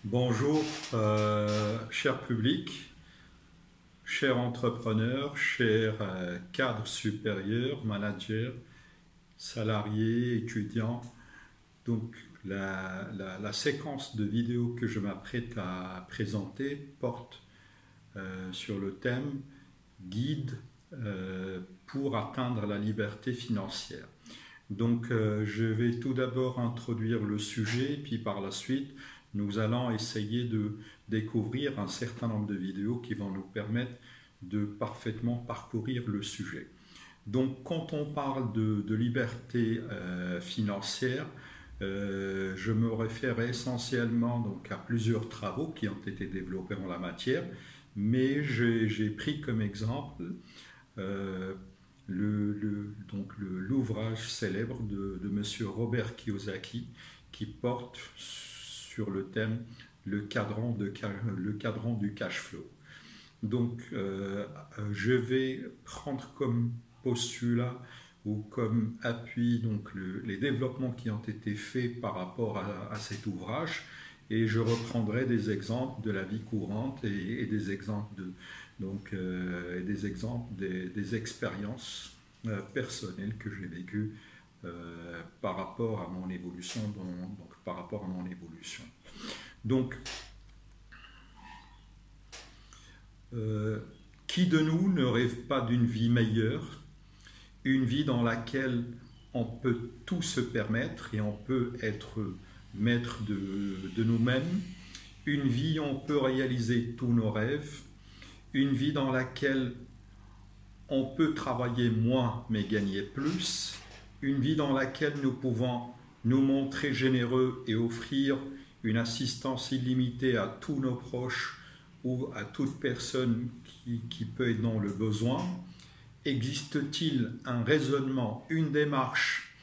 Bonjour, cher public, chers entrepreneurs, chers cadres supérieurs, managers, salariés, étudiants. Donc, la séquence de vidéos que je m'apprête à présenter porte sur le thème guide pour atteindre la liberté financière. Donc, je vais tout d'abord introduire le sujet, puis par la suite, nous allons essayer de découvrir un certain nombre de vidéos qui vont nous permettre de parfaitement parcourir le sujet. Donc, quand on parle de liberté financière, je me réfère essentiellement donc, à plusieurs travaux qui ont été développés en la matière, mais j'ai pris comme exemple euh, l'ouvrage célèbre de M. Robert Kiyosaki qui porte sur le thème le cadran du cash flow. Donc, je vais prendre comme postulat ou comme appui donc, les développements qui ont été faits par rapport à cet ouvrage et je reprendrai des exemples de la vie courante et des exemples des expériences personnelles que j'ai vécues par rapport à mon évolution. Donc, qui de nous ne rêve pas d'une vie meilleure, une vie dans laquelle on peut tout se permettre et on peut être maître de nous-mêmes, une vie où on peut réaliser tous nos rêves, une vie dans laquelle on peut travailler moins mais gagner plus, une vie dans laquelle nous pouvons nous montrer généreux et offrir une assistance illimitée à tous nos proches ou à toute personne qui peut être dans le besoin. Existe-t-il un raisonnement, une démarche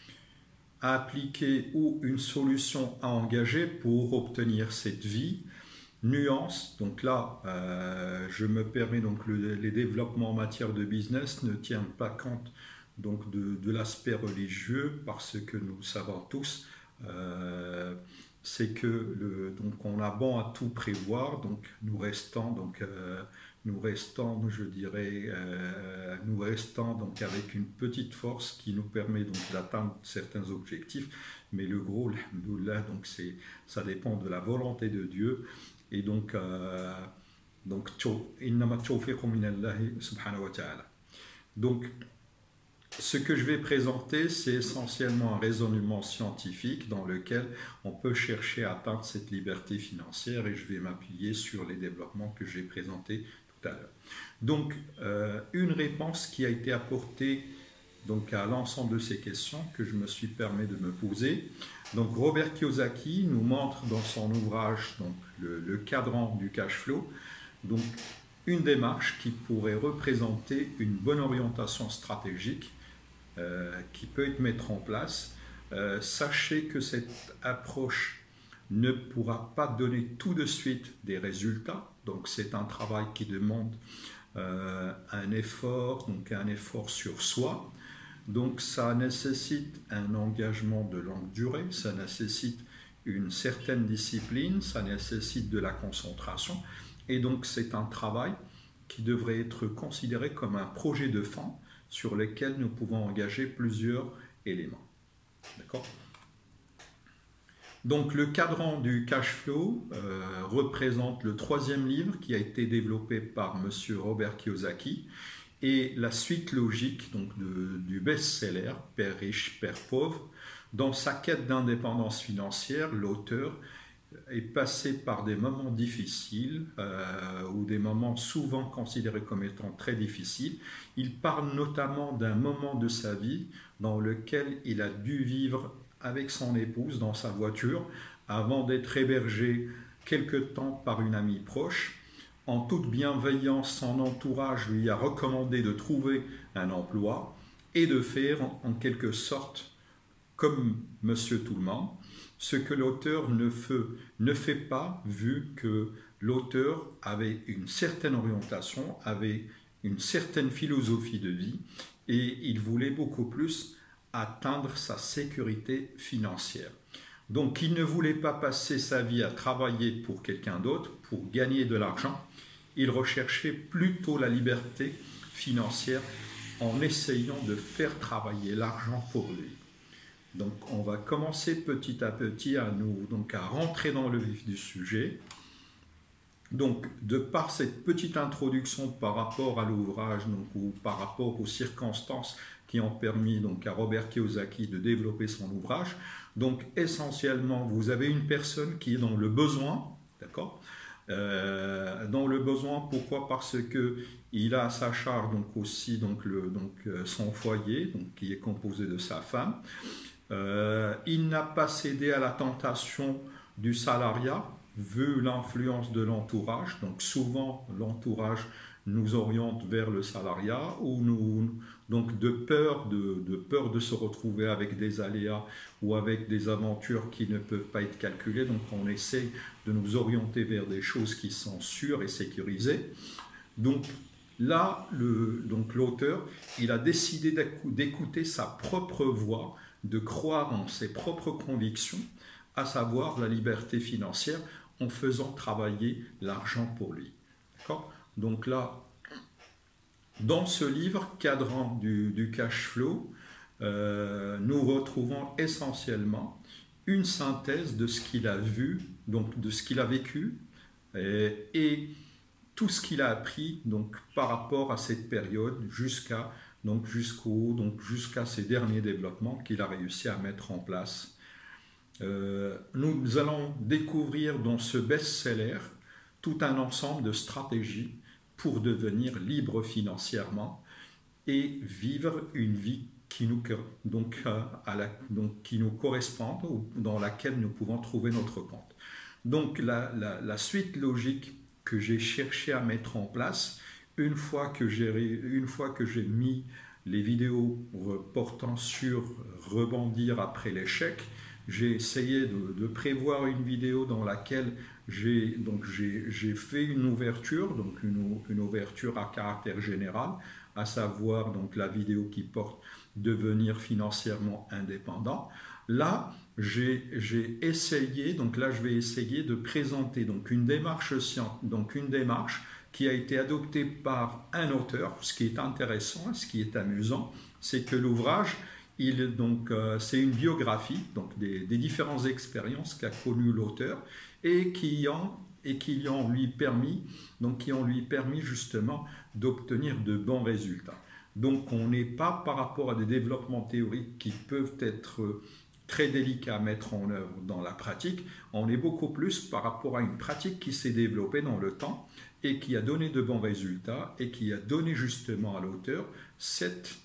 à appliquer ou une solution à engager pour obtenir cette vie? Nuance, donc là, je me permets, donc les développements en matière de business ne tiennent pas compte donc de l'aspect religieux parce que nous savons tous c'est que donc on a bon à tout prévoir, donc nous restons donc avec une petite force qui nous permet donc d'atteindre certains objectifs, mais le gros, alhamdoulilah, donc ça dépend de la volonté de Dieu et donc innama tawfiqu minallahi subhanahu wa ta'ala. Donc ce que je vais présenter, c'est essentiellement un raisonnement scientifique dans lequel on peut chercher à atteindre cette liberté financière et je vais m'appuyer sur les développements que j'ai présentés tout à l'heure. Donc, une réponse qui a été apportée donc, à l'ensemble de ces questions que je me suis permis de me poser. Donc, Robert Kiyosaki nous montre dans son ouvrage donc, le cadran du cash flow, donc une démarche qui pourrait représenter une bonne orientation stratégique qui peut être mise en place. Sachez que cette approche ne pourra pas donner tout de suite des résultats. Donc c'est un travail qui demande un effort sur soi. Donc ça nécessite un engagement de longue durée, ça nécessite une certaine discipline, ça nécessite de la concentration. Et donc c'est un travail qui devrait être considéré comme un projet de fin sur lequel nous pouvons engager plusieurs éléments. D'accord ? Donc le cadran du cash flow représente le troisième livre qui a été développé par M. Robert Kiyosaki et la suite logique donc, du best-seller Père riche, Père pauvre. Dans sa quête d'indépendance financière, l'auteur est passé par des moments difficiles ou des moments souvent considérés comme étant très difficiles. Il parle notamment d'un moment de sa vie dans lequel il a dû vivre avec son épouse dans sa voiture avant d'être hébergé quelque temps par une amie proche. En toute bienveillance, son entourage lui a recommandé de trouver un emploi et de faire en quelque sorte comme Monsieur Tout-le-Monde, ce que l'auteur ne fait pas vu que l'auteur avait une certaine orientation, avait une certaine philosophie de vie et il voulait beaucoup plus atteindre sa sécurité financière. Donc il ne voulait pas passer sa vie à travailler pour quelqu'un d'autre, pour gagner de l'argent. Il recherchait plutôt la liberté financière en essayant de faire travailler l'argent pour lui. Donc on va commencer petit à petit à rentrer dans le vif du sujet. Donc de par cette petite introduction par rapport à l'ouvrage ou par rapport aux circonstances qui ont permis à Robert Kiyosaki de développer son ouvrage, donc essentiellement vous avez une personne qui est dans le besoin, d'accord, dans le besoin. Pourquoi? Parce que il a à sa charge aussi son foyer, qui est composé de sa femme. Il n'a pas cédé à la tentation du salariat vu l'influence de l'entourage. Donc souvent l'entourage nous oriente vers le salariat de peur de se retrouver avec des aléas ou avec des aventures qui ne peuvent pas être calculées. Donc on essaie de nous orienter vers des choses qui sont sûres et sécurisées. Donc là, l'auteur, il a décidé d'écouter sa propre voix, de croire en ses propres convictions, à savoir la liberté financière, en faisant travailler l'argent pour lui. D'accord? Donc là, dans ce livre, Cadran du cash flow, nous retrouvons essentiellement une synthèse de ce qu'il a vu, donc de ce qu'il a vécu, et tout ce qu'il a appris par rapport à cette période jusqu'à ces derniers développements qu'il a réussi à mettre en place. Nous allons découvrir dans ce best-seller tout un ensemble de stratégies pour devenir libre financièrement et vivre une vie qui nous corresponde ou dans laquelle nous pouvons trouver notre compte. Donc la suite logique que j'ai cherché à mettre en place, une fois que j'ai mis les vidéos portant sur rebondir après l'échec, j'ai essayé de prévoir une vidéo dans laquelle j'ai fait une ouverture, une ouverture à caractère général, à savoir la vidéo qui porte devenir financièrement indépendant. Là, je vais essayer de présenter une démarche qui a été adoptée par un auteur. Ce qui est intéressant, ce qui est amusant, c'est que l'ouvrage, c'est une biographie des différentes expériences qu'a connues l'auteur et qui ont lui permis justement d'obtenir de bons résultats. Donc on n'est pas par rapport à des développements théoriques qui peuvent être très délicats à mettre en œuvre dans la pratique, on est beaucoup plus par rapport à une pratique qui s'est développée dans le temps et qui a donné de bons résultats et qui a donné justement à l'auteur cette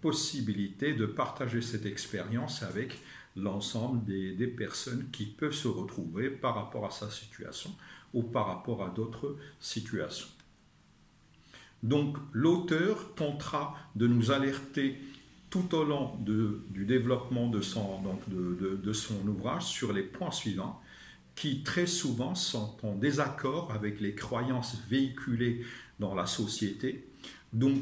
possibilité de partager cette expérience avec l'ensemble des personnes qui peuvent se retrouver par rapport à sa situation ou par rapport à d'autres situations. Donc l'auteur tentera de nous alerter tout au long du développement de son ouvrage sur les points suivants qui très souvent sont en désaccord avec les croyances véhiculées dans la société. Donc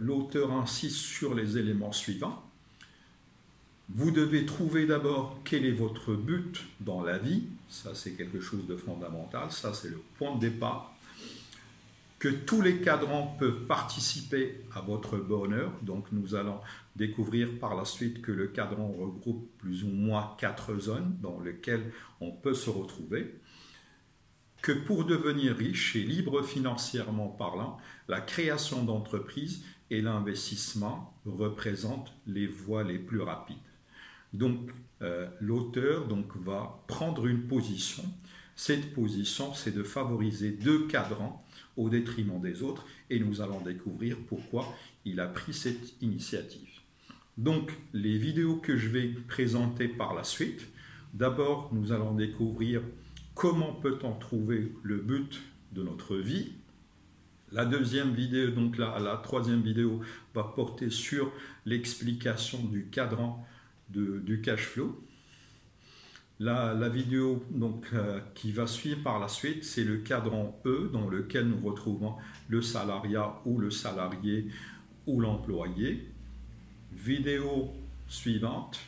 l'auteur insiste sur les éléments suivants. Vous devez trouver d'abord quel est votre but dans la vie, ça c'est quelque chose de fondamental, ça c'est le point de départ. Que tous les cadrans peuvent participer à votre bonheur, donc nous allons découvrir par la suite que le cadran regroupe plus ou moins 4 zones dans lesquelles on peut se retrouver. Que pour devenir riche et libre financièrement parlant, la création d'entreprises et l'investissement représentent les voies les plus rapides. Donc l'auteur va prendre une position. Cette position, c'est de favoriser 2 cadrans au détriment des autres et nous allons découvrir pourquoi il a pris cette initiative. Donc les vidéos que je vais présenter par la suite, d'abord nous allons découvrir comment peut-on trouver le but de notre vie. La deuxième vidéo, la troisième vidéo va porter sur l'explication du cadran du cash flow. La vidéo qui va suivre par la suite, c'est le cadran E dans lequel nous retrouvons le salariat ou le salarié ou l'employé. Vidéo suivante,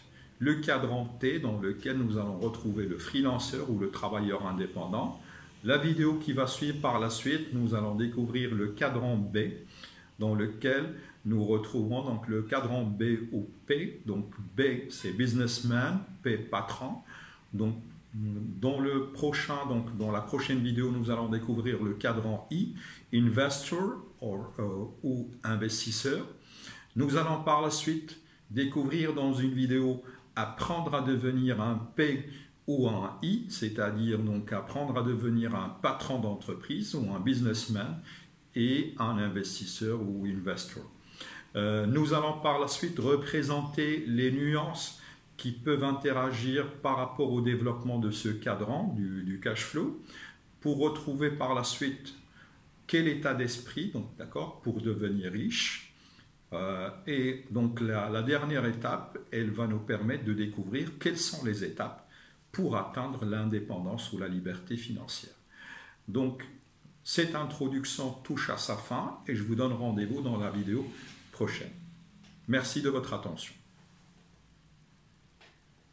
le cadran T dans lequel nous allons retrouver le freelanceur ou le travailleur indépendant. La vidéo qui va suivre par la suite, nous allons découvrir le cadran B dans lequel nous retrouvons donc le cadran B ou P. Donc B c'est businessman, P patron. Donc dans la prochaine vidéo, nous allons découvrir le cadran I, investor ou investisseur. Nous allons par la suite découvrir dans une vidéo apprendre à devenir un P ou un I, c'est-à-dire donc apprendre à devenir un patron d'entreprise ou un businessman et un investisseur ou investor. Nous allons par la suite représenter les nuances qui peuvent interagir par rapport au développement de ce cadran du cash flow pour retrouver par la suite quel état d'esprit, donc d'accord, pour devenir riche. Et donc la dernière étape, elle va nous permettre de découvrir quelles sont les étapes pour atteindre l'indépendance ou la liberté financière. Donc cette introduction touche à sa fin et je vous donne rendez-vous dans la vidéo prochaine. Merci de votre attention.